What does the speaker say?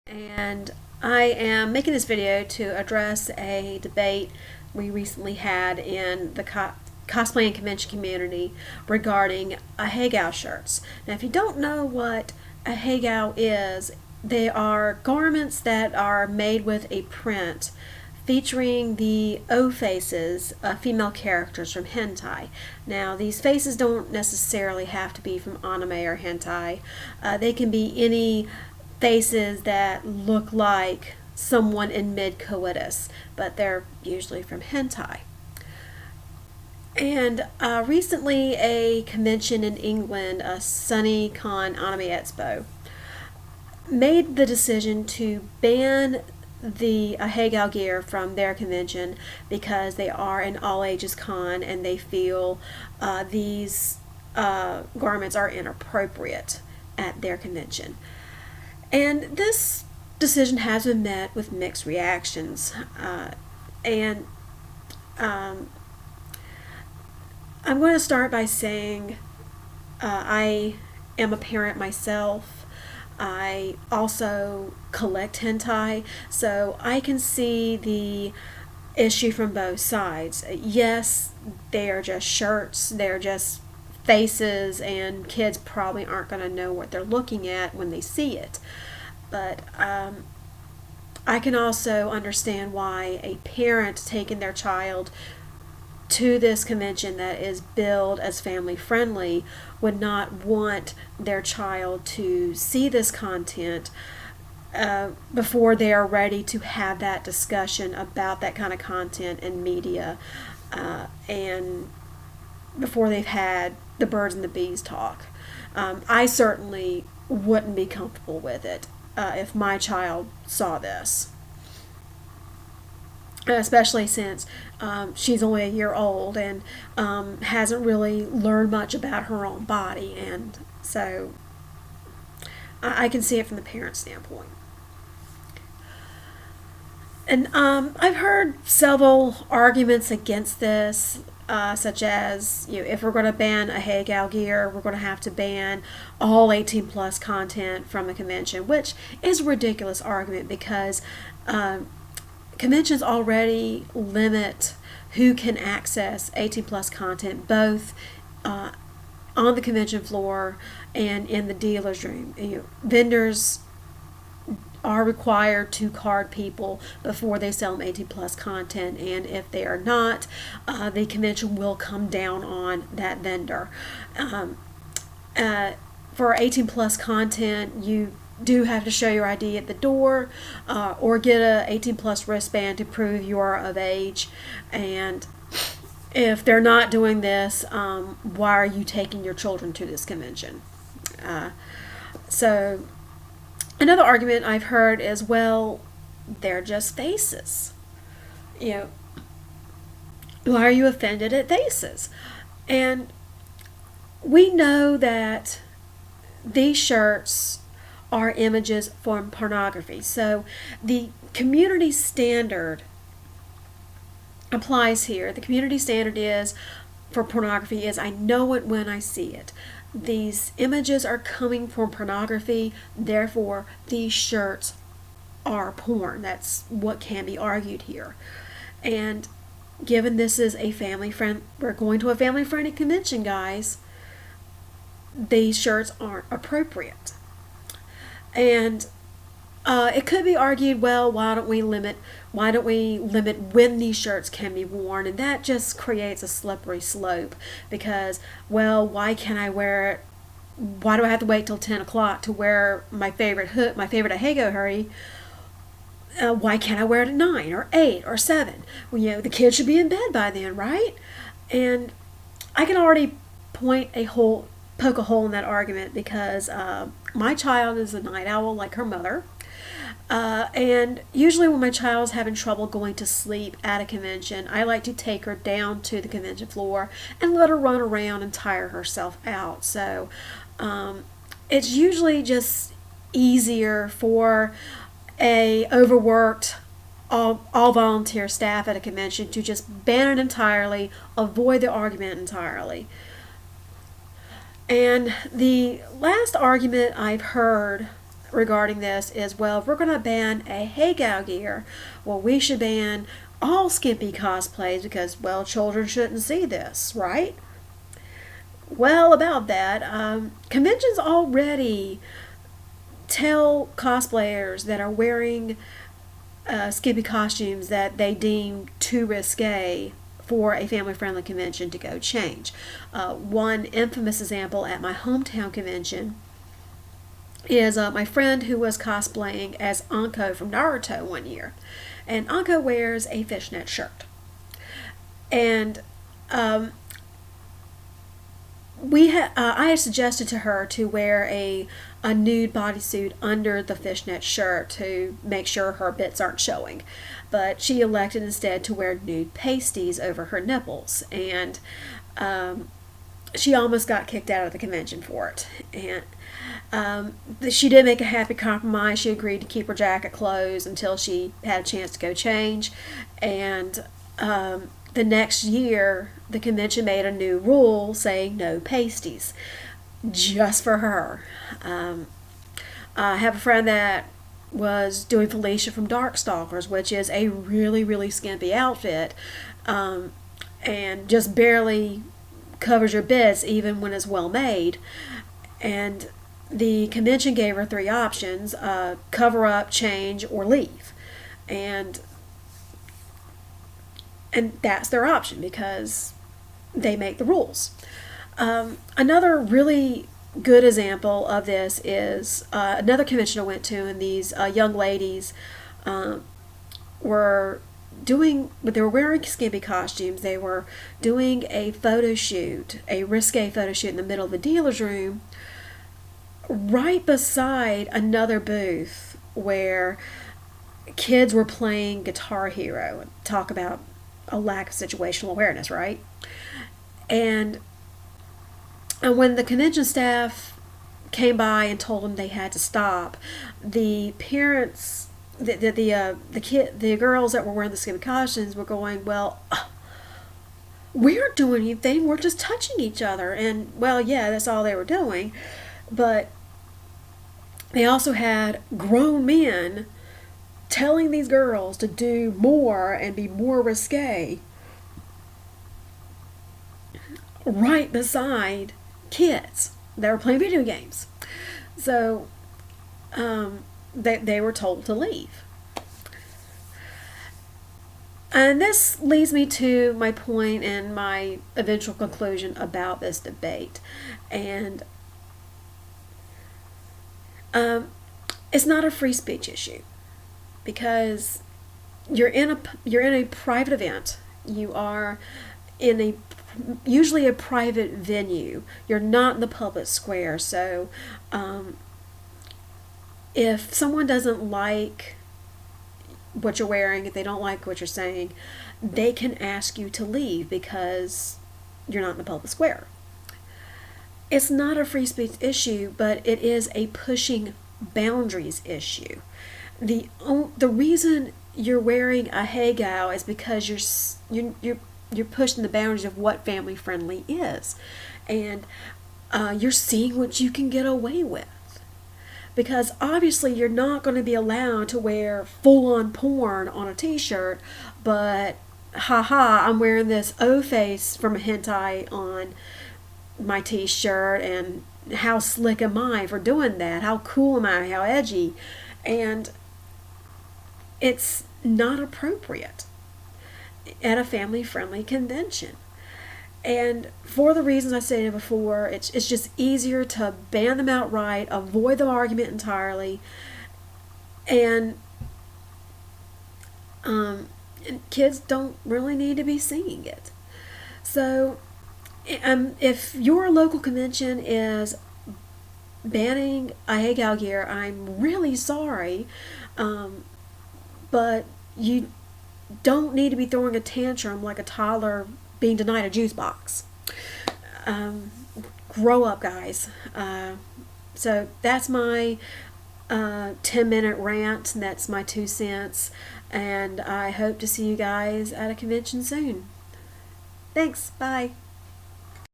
And I am making this video to address a debate we recently had in the cosplay and convention community regarding ahegao shirts. Now, if you don't know what ahegao is, they are garments that are made with a print featuring the O faces of female characters from hentai. Now, these faces don't necessarily have to be from anime or hentai. They can be any faces that look like someone in mid-coitus, but they're usually from hentai. And recently, a convention in England, a SunnyCon Anime Expo, made the decision to ban the ahegao gear from their convention because they are an all-ages con and they feel these garments are inappropriate at their convention. And this decision has been met with mixed reactions. And I'm going to start by saying I am a parent myself. I also collect hentai, so I can see the issue from both sides. Yes, they are just shirts, they're just faces, and kids probably aren't going to know what they're looking at when they see it. But I can also understand why a parent taking their child to this convention that is billed as family friendly would not want their child to see this content before they are ready to have that discussion about that kind of content in media, and before they've had the birds and the bees talk. I certainly wouldn't be comfortable with it if my child saw this, especially since she's only a year old and hasn't really learned much about her own body, and so I can see it from the parent standpoint. And I've heard several arguments against this, such as, if we're going to ban ahegao gear, we're going to have to ban all 18 plus content from the convention, which is a ridiculous argument because conventions already limit who can access 18 plus content, both on the convention floor and in the dealer's room. Vendors are required to card people before they sell them 18 plus content, and if they are not, the convention will come down on that vendor. For 18 plus content, you do have to show your ID at the door, or get a 18 plus wristband to prove you are of age. And if they're not doing this, why are you taking your children to this convention? So another argument I've heard is, well, they're just faces. Why are you offended at faces? And we know that these shirts are images from pornography. So the community standard applies here. The community standard is for pornography is, I know it when I see it. These images are coming from pornography, therefore these shirts are porn. That's what can be argued here. And given this is a family friend, we're going to a family friendly convention, guys, these shirts aren't appropriate. And it could be argued, well, why don't we limit when these shirts can be worn? And that just creates a slippery slope because, well, why can't I wear it? Why do I have to wait till 10 o'clock to wear my favorite ahegao hoodie? Why can't I wear it at 9 or 8 or 7? Well, the kids should be in bed by then, right? And I can already poke a hole in that argument because my child is a night owl like her mother. And usually when my child's having trouble going to sleep at a convention, I like to take her down to the convention floor and let her run around and tire herself out. So it's usually just easier for a overworked all volunteer staff at a convention to just ban it entirely, avoid the argument entirely. And the last argument I've heard regarding this is, well, if we're going to ban ahegao gear, well, we should ban all skimpy cosplays because, well, children shouldn't see this, right? Well, about that, conventions already tell cosplayers that are wearing skimpy costumes that they deem too risque for a family-friendly convention to go change. One infamous example at my hometown convention is my friend who was cosplaying as Anko from Naruto one year. And Anko wears a fishnet shirt. And I had suggested to her to wear a nude bodysuit under the fishnet shirt to make sure her bits aren't showing. But she elected instead to wear nude pasties over her nipples. And she almost got kicked out of the convention for it. And she did make a happy compromise. She agreed to keep her jacket closed until she had a chance to go change. And the next year, the convention made a new rule saying no pasties, just for her. I have a friend that was doing Felicia from Darkstalkers, which is a really, really skimpy outfit, and just barely covers your bits even when it's well made. And the convention gave her 3 options: cover up, change, or leave. And that's their option because they make the rules. Another really good example of this is another convention I went to, and these young ladies were they were wearing skimpy costumes. They were doing a photo shoot, a risque photo shoot in the middle of the dealer's room, right beside another booth where kids were playing Guitar Hero. Talk about a lack of situational awareness, right? And when the convention staff came by and told them they had to stop, the parents, the girls that were wearing the skimpy costumes were going, well, we aren't doing anything, we're just touching each other. And, well, yeah, that's all they were doing. But they also had grown men telling these girls to do more and be more risque right beside kids that were playing video games. So they were told to leave. And this leads me to my point and my eventual conclusion about this debate. And it's not a free speech issue, because you're in a private event. You are in usually a private venue. You're not in the public square. So if someone doesn't like what you're wearing, if they don't like what you're saying, they can ask you to leave because you're not in the public square. It's not a free speech issue, but it is a pushing boundaries issue. The reason you're wearing a ahegao is because you're pushing the boundaries of what family friendly is, and you're seeing what you can get away with. Because obviously you're not going to be allowed to wear full-on porn on a t-shirt, but haha, I'm wearing this O-face from a hentai on my t-shirt, and how slick am I for doing that? How cool am I? How edgy? And it's not appropriate at a family-friendly convention. And for the reasons I stated before, it's just easier to ban them outright, avoid the argument entirely, and kids don't really need to be seeing it. So if your local convention is banning ahegao gear, I'm really sorry, but you don't need to be throwing a tantrum like a toddler being denied a juice box. Grow up, guys. So that's my 10-minute rant, and that's my 2 cents, and I hope to see you guys at a convention soon. Thanks. Bye.